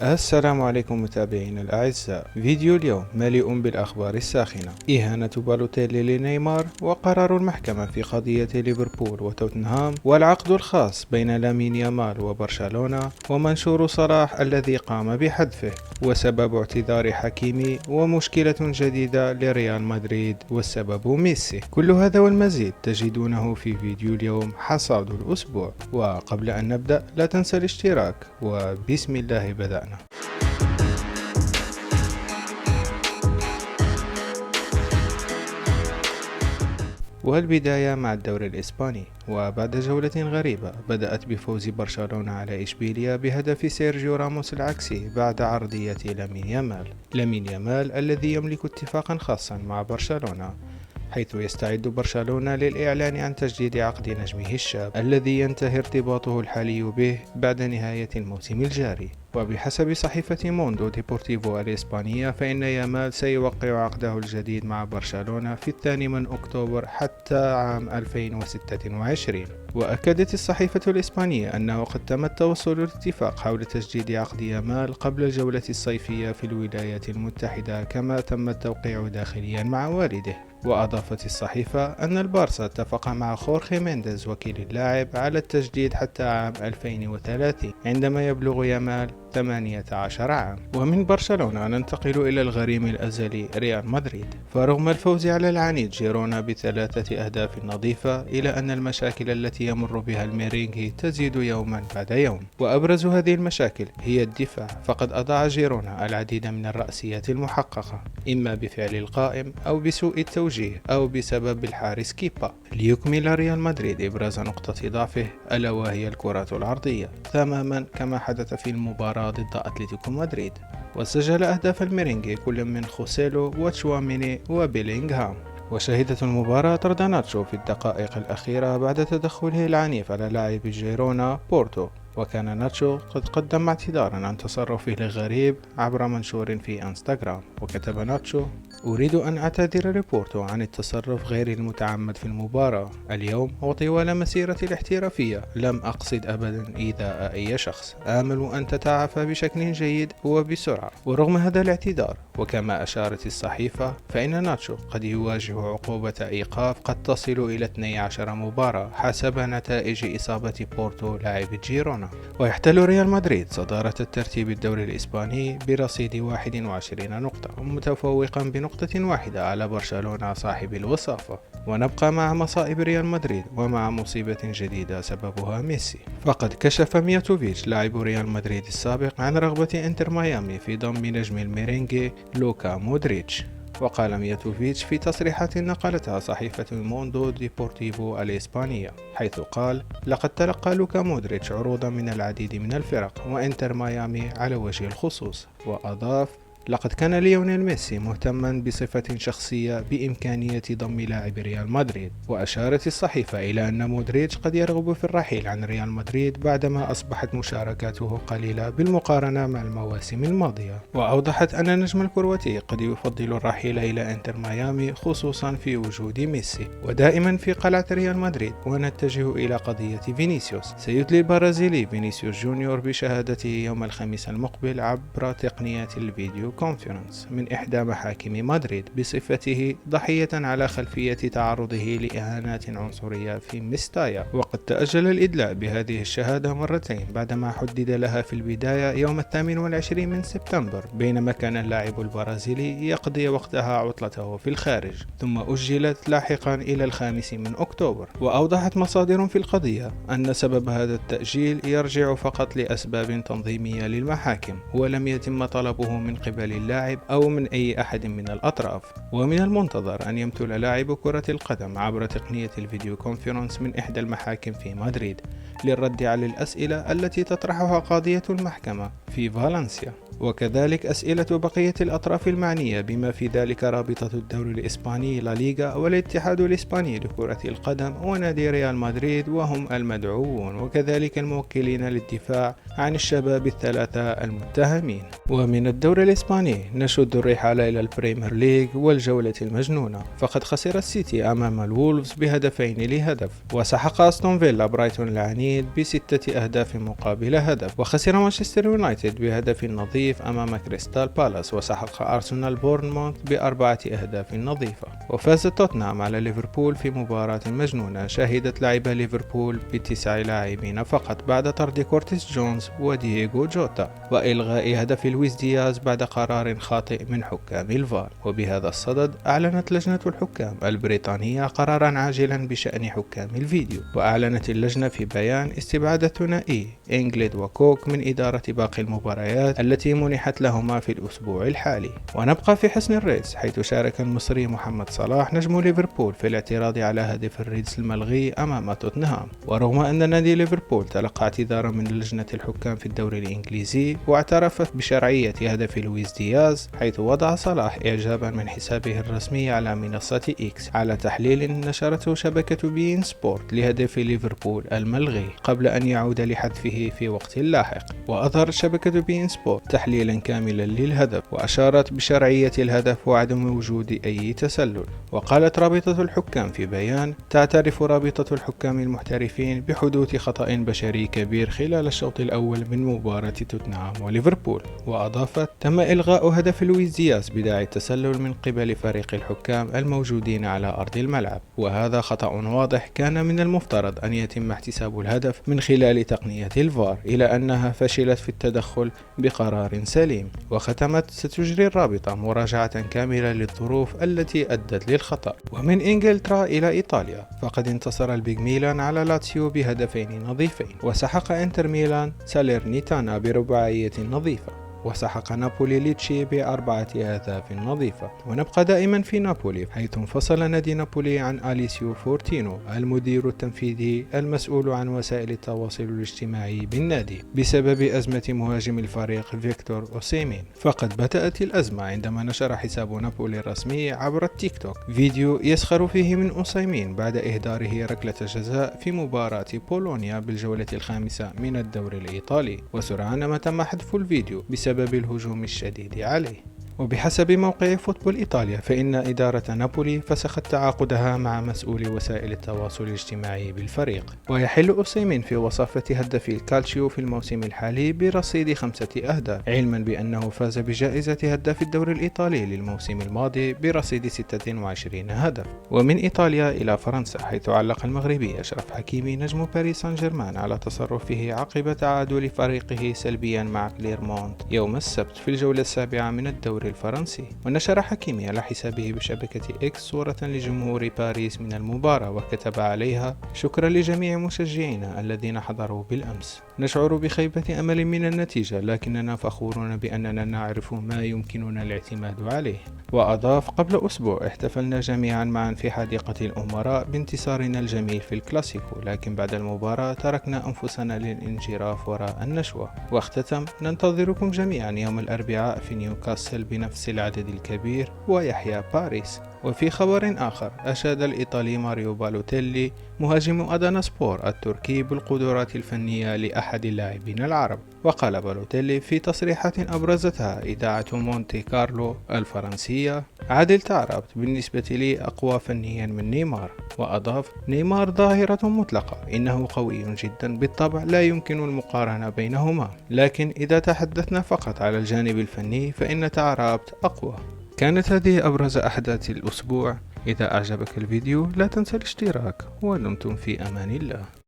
السلام عليكم متابعينا الأعزاء. فيديو اليوم مليء بالأخبار الساخنة: إهانة بالوتيلي لنيمار، وقرار المحكمة في قضية ليفربول وتوتنهام، والعقد الخاص بين لامين يامال وبرشلونة، ومنشور صلاح الذي قام بحذفه، وسبب اعتذار حكيمي، ومشكلة جديدة لريال مدريد والسبب ميسي. كل هذا والمزيد تجدونه في فيديو اليوم حصاد الأسبوع. وقبل أن نبدأ لا تنسى الاشتراك، وبسم الله بدأنا. والبداية مع الدوري الإسباني، وبعد جولة غريبة بدأت بفوز برشلونة على إشبيليا بهدف سيرجيو راموس العكسي بعد عرضية لامين يامال الذي يملك اتفاقا خاصا مع برشلونة، حيث يستعد برشلونة للإعلان عن تجديد عقد نجمه الشاب الذي ينتهي ارتباطه الحالي به بعد نهاية الموسم الجاري. وبحسب صحيفة موندو ديبورتيفو الإسبانية، فإن يامال سيوقع عقده الجديد مع برشلونة في 2 أكتوبر حتى عام 2026. وأكدت الصحيفة الإسبانية أنه قد تم التوصل للاتفاق حول تجديد عقد يامال قبل الجولة الصيفية في الولايات المتحدة، كما تم التوقيع داخليا مع والده. وأضافت الصحيفة أن البارسا اتفق مع خورخي مينديز وكيل اللاعب على التجديد حتى عام 2030 عندما يبلغ يامال 18 عام. ومن برشلونة ننتقل إلى الغريم الأزلي ريال مدريد، فرغم الفوز على العنيد جيرونا ب3 أهداف نظيفة، إلى أن المشاكل التي يمر بها الميرينغي تزيد يوما بعد يوم، وأبرز هذه المشاكل هي الدفاع، فقد أضاع جيرونا العديد من الرأسيات المحققة، إما بفعل القائم أو بسوء التوجيه أو بسبب الحارس كيبا. ليكمل ريال مدريد إبراز نقطة ضعفه، ألا وهي الكرات العرضية، تماما كما حدث في المباراة ضد أتلتيكو مدريد. وسجل أهداف الميرينغي كل من خوسيلو وتشواميني وبيلينغهام. وشهدت المباراة طرد ناتشو في الدقائق الأخيرة بعد تدخله العنيف على لاعب جيرونا بورتو، وكان ناتشو قد قدم اعتذارا عن تصرفه الغريب عبر منشور في انستغرام. وكتب ناتشو: أريد أن أعتذر لبورتو عن التصرف غير المتعمد في المباراة اليوم، وطوال مسيرتي الاحترافية لم أقصد أبدا إيذاء أي شخص، آمل أن تتعافى بشكل جيد وبسرعة. ورغم هذا الاعتذار، وكما أشارت الصحيفة، فإن ناتشو قد يواجه عقوبة إيقاف قد تصل إلى 12 مباراة حسب نتائج إصابة بورتو لاعب جيرونا. ويحتل ريال مدريد صدارة الترتيب الدوري الإسباني برصيد 21 نقطة، متفوقا بنقطة واحدة على برشلونة صاحب الوصافة. ونبقى مع مصائب ريال مدريد، ومع مصيبة جديدة سببها ميسي، فقد كشف مياتوفيتش لاعب ريال مدريد السابق عن رغبة انتر ميامي في ضم نجم الميرينغي لوكا مودريتش. وقال مياتوفيتش في تصريحات نقلتها صحيفة موندو ديبورتيفو الإسبانية، حيث قال: لقد تلقى لوكا مودريتش عروضا من العديد من الفرق، وإنتر ميامي على وجه الخصوص. وأضاف: لقد كان ليونيل ميسي مهتما بصفة شخصية بإمكانية ضم لاعب ريال مدريد. وأشارت الصحيفة إلى أن مودريتش قد يرغب في الرحيل عن ريال مدريد بعدما أصبحت مشاركاته قليلة بالمقارنة مع المواسم الماضية. وأوضحت أن نجم الكرواتي قد يفضل الرحيل إلى إنتر ميامي، خصوصا في وجود ميسي. ودائما في قلعة ريال مدريد، ونتجه إلى قضية فينيسيوس. سيدلي البرازيلي فينيسيوس جونيور بشهادته يوم الخميس المقبل عبر تقنية الفيديو كونفرنس من إحدى محاكم مدريد، بصفته ضحية على خلفية تعرضه لإهانات عنصرية في ميستايا. وقد تأجل الإدلاء بهذه الشهادة مرتين بعدما حدد لها في البداية يوم 28 من سبتمبر، بينما كان اللاعب البرازيلي يقضي وقتها عطلته في الخارج، ثم أجلت لاحقا إلى 5 من أكتوبر. وأوضحت مصادر في القضية أن سبب هذا التأجيل يرجع فقط لأسباب تنظيمية للمحاكم، ولم يتم طلبه من قبل اللاعب أو من أي أحد من الأطراف. ومن المنتظر أن يمثل لاعب كرة القدم عبر تقنية الفيديو كونفرنس من إحدى المحاكم في مدريد للرد على الأسئلة التي تطرحها قاضية المحكمة في فالنسيا، وكذلك أسئلة بقية الأطراف المعنية، بما في ذلك رابطة الدوري الإسباني لا ليغا، والاتحاد الإسباني لكرة القدم، ونادي ريال مدريد، وهم المدعوون، وكذلك الموكلين للدفاع عن الشباب ال3 المتهمين. ومن الدوري الإسباني الإسباني نشد الرحال إلى البريمير ليج والجولة المجنونة، فقد خسر السيتي أمام الوولفز ب2-0، وسحق أستون فيلا برايتون العنيد ب6 أهداف مقابل هدف، وخسر مانشستر يونايتد بهدف نظيف أمام كريستال بالاس، وسحق أرسنال بورنموث ب4 أهداف نظيفة، وفاز توتنهام على ليفربول في مباراة مجنونة شهدت لعب ليفربول ب9 لاعبين فقط بعد طرد كورتيس جونز ودييغو جوتا وإلغاء هدف لويس دياز بعد قرار خاطئ من حكام الفار. وبهذا الصدد أعلنت لجنة الحكام البريطانية قرارا عاجلا بشأن حكام الفيديو، وأعلنت اللجنة في بيان استبعاد الثنائي إنجليد وكوك من إدارة باقي المباريات التي منحت لهما في الأسبوع الحالي. ونبقى في حسن الريدز، حيث شارك المصري محمد صلاح نجم ليفربول في الاعتراض على هدف الريدز الملغي أمام توتنهام، ورغم أن نادي ليفربول تلقى اعتذارا من لجنة الحكام في الدوري الإنجليزي واعترفت بشرعية هدف لويس دياز، حيث وضع صلاح إعجابا من حسابه الرسمي على منصة إكس على تحليل نشرته شبكة بين سبورت لهدف ليفربول الملغي قبل أن يعود لحذفه في وقت لاحق. وأظهرت شبكة بين سبورت تحليلا كاملا للهدف، وأشارت بشرعية الهدف وعدم وجود أي تسلل. وقالت رابطة الحكام في بيان: تعترف رابطة الحكام المحترفين بحدوث خطأ بشري كبير خلال الشوط الأول من مباراة توتنهام وليفربول. وأضافت: تم إلغاء هدف لويس دياز بداعي التسلل من قبل فريق الحكام الموجودين على أرض الملعب، وهذا خطأ واضح كان من المفترض أن يتم احتساب الهدف من خلال تقنية الفار، إلى أنها فشلت في التدخل بقرار سليم. وختمت: ستجري الرابطة مراجعة كاملة للظروف التي أدت للخطأ. ومن إنجلترا إلى إيطاليا، فقد انتصر البيج ميلان على لاتسيو بهدفين نظيفين، وسحق إنتر ميلان ساليرنيتانا برباعية نظيفة، وسحق نابولي ليتشي ب4 أهداف نظيفة. ونبقى دائما في نابولي، حيث انفصل نادي نابولي عن أليسيو فورتينو المدير التنفيذي المسؤول عن وسائل التواصل الاجتماعي بالنادي بسبب أزمة مهاجم الفريق فيكتور أوسيمين. فقد بدأت الأزمة عندما نشر حساب نابولي الرسمي عبر التيك توك فيديو يسخر فيه من أوسيمين بعد إهداره ركلة جزاء في مباراة بولونيا بالجولة الخامسة من الدوري الإيطالي، وسرعان ما تم حذف الفيديو بسبب الهجوم الشديد عليه. وبحسب موقع فوتبول إيطاليا، فإن إدارة نابولي فسخت تعاقدها مع مسؤول وسائل التواصل الاجتماعي بالفريق. ويحل أوسيمين في وصافة هداف الكالتشيو في الموسم الحالي برصيد 5 أهداف، علما بأنه فاز بجائزة هداف الدوري الإيطالي للموسم الماضي برصيد 26 هدف. ومن إيطاليا إلى فرنسا، حيث علق المغربي أشرف حكيمي نجم باريس سان جيرمان على تصرفه عقب تعادل فريقه سلبيا مع كليرمونت يوم السبت في الجولة السابعة من الدوري الفرنسي. ونشر حكيمي على حسابه بشبكة إكس صورة لجمهور باريس من المباراة، وكتب عليها: شكرا لجميع مشجعينا الذين حضروا بالأمس، نشعر بخيبة أمل من النتيجة، لكننا فخورون بأننا نعرف ما يمكننا الاعتماد عليه. وأضاف: قبل أسبوع احتفلنا جميعا معا في حديقة الأمراء بانتصارنا الجميل في الكلاسيكو، لكن بعد المباراة تركنا أنفسنا للانجراف وراء النشوة. واختتم: ننتظركم جميعا يوم الأربعاء في نيوكاسل بنفس العدد الكبير، ويحيى باريس. وفي خبر آخر، أشاد الإيطالي ماريو بالوتيلي مهاجم أدانا سبور التركي بالقدرات الفنية لأحد اللاعبين العرب. وقال بالوتيلي في تصريحات أبرزتها إذاعة مونتي كارلو الفرنسية: عدلت عربت، بالنسبة لي أقوى فنيا من نيمار. وأضاف: نيمار ظاهرة مطلقة، إنه قوي جدا بالطبع، لا يمكن المقارنة بينهما، لكن إذا تحدثنا فقط على الجانب الفني فإن تعربت أقوى. كانت هذه أبرز أحداث الأسبوع. إذا أعجبك الفيديو لا تنسى الاشتراك، ودمتم في أمان الله.